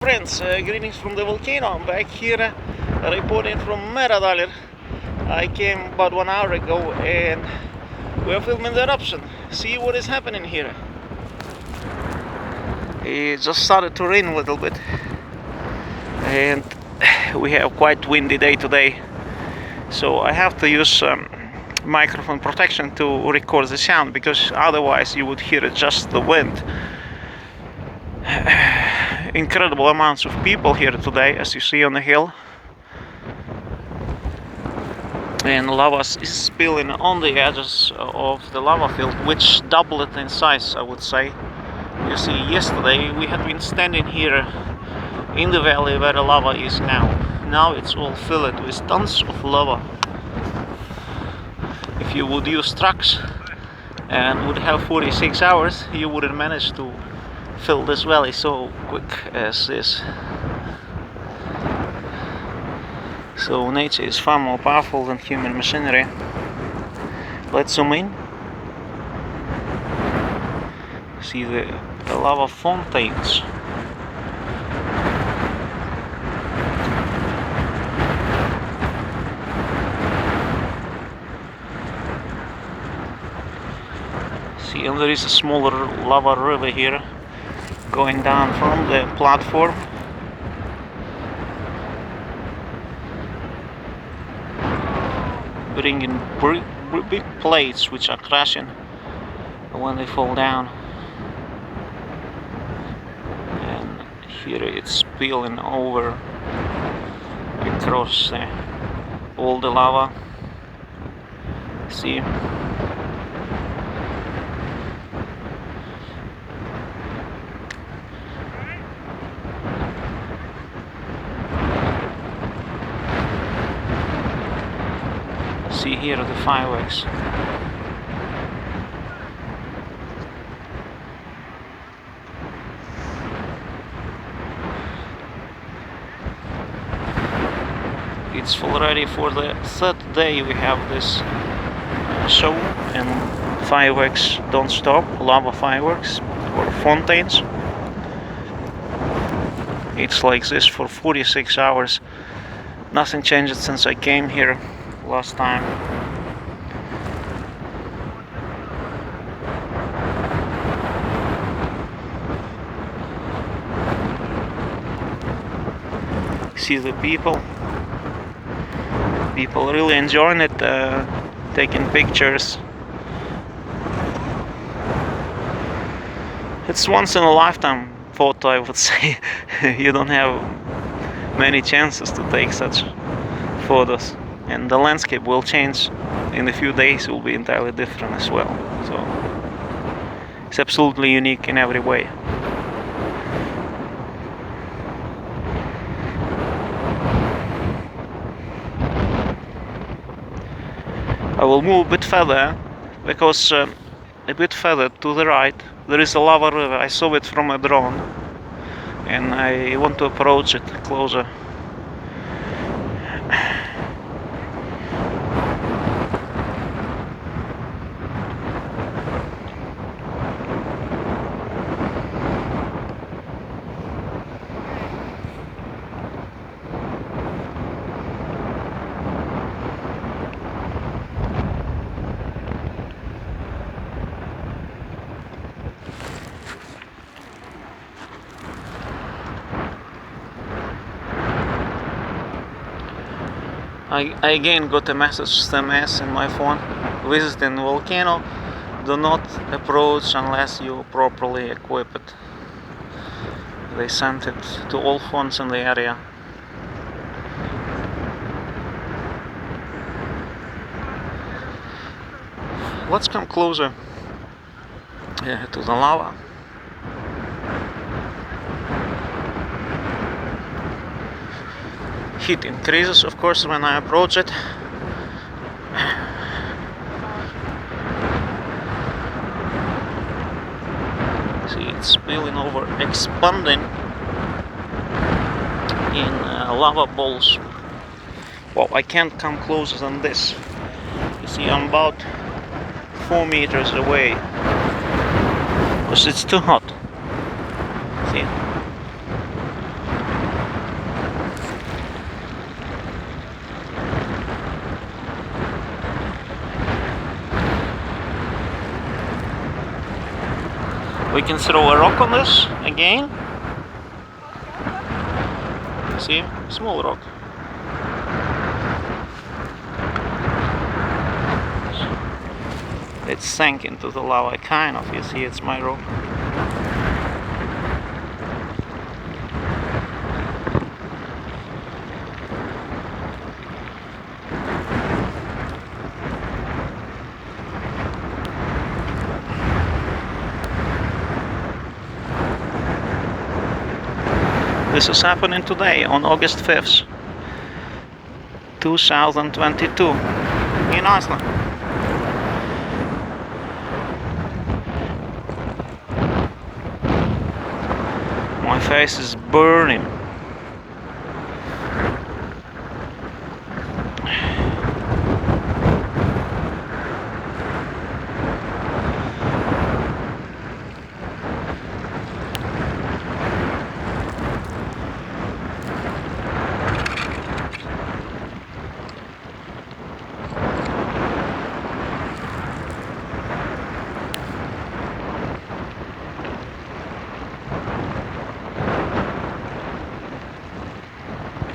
Friends, greetings from the volcano. I'm back here reporting from Meradalir. I came about 1 hour ago and we're filming the eruption. See what is happening here. It just started to rain a little bit and we have quite windy day today, so I have to use microphone protection to record the sound, because otherwise you would hear just the wind. Incredible amounts of people here today, as you see on the hill, and lava is spilling on the edges of the lava field, which doubled in size, I would say. You see, yesterday we had been standing here in the valley where the lava is now. Now it's all filled with tons of lava. If you would use trucks and would have 46 hours, you wouldn't manage to fill this valley so quick as this. So nature is far more powerful than human machinery. Let's zoom in. See the lava fountains. See, and there is a smaller lava river here going down from the platform. Bringing big plates which are crashing when they fall down. And here it's spilling over across all the lava. See? See here the fireworks. It's already for the third day we have this show, and fireworks don't stop, lava fireworks or fountains. It's like this for 46 hours. Nothing changed since I came here last time. See the people really enjoying it, taking pictures. It's once in a lifetime photo, I would say. You don't have many chances to take such photos. And the landscape will change in a few days, will be entirely different as well. So it's absolutely unique in every way. I will move a bit further, because a bit further to the right there is a lava river. I saw it from a drone and I want to approach it closer. I again got a message, SMS in my phone: visiting volcano, do not approach unless you properly equip it. They sent it to all phones in the area. Let's come closer to the lava. Heat increases, of course, when I approach it. See, it's spilling over, expanding in lava balls. Well, I can't come closer than this. You see, I'm about 4 meters away because it's too hot. See? We can throw a rock on this again. See, small rock. It sank into the lava, kind of. You see, it's my rock. This is happening today on August 5th, 2022 in Iceland. My face is burning.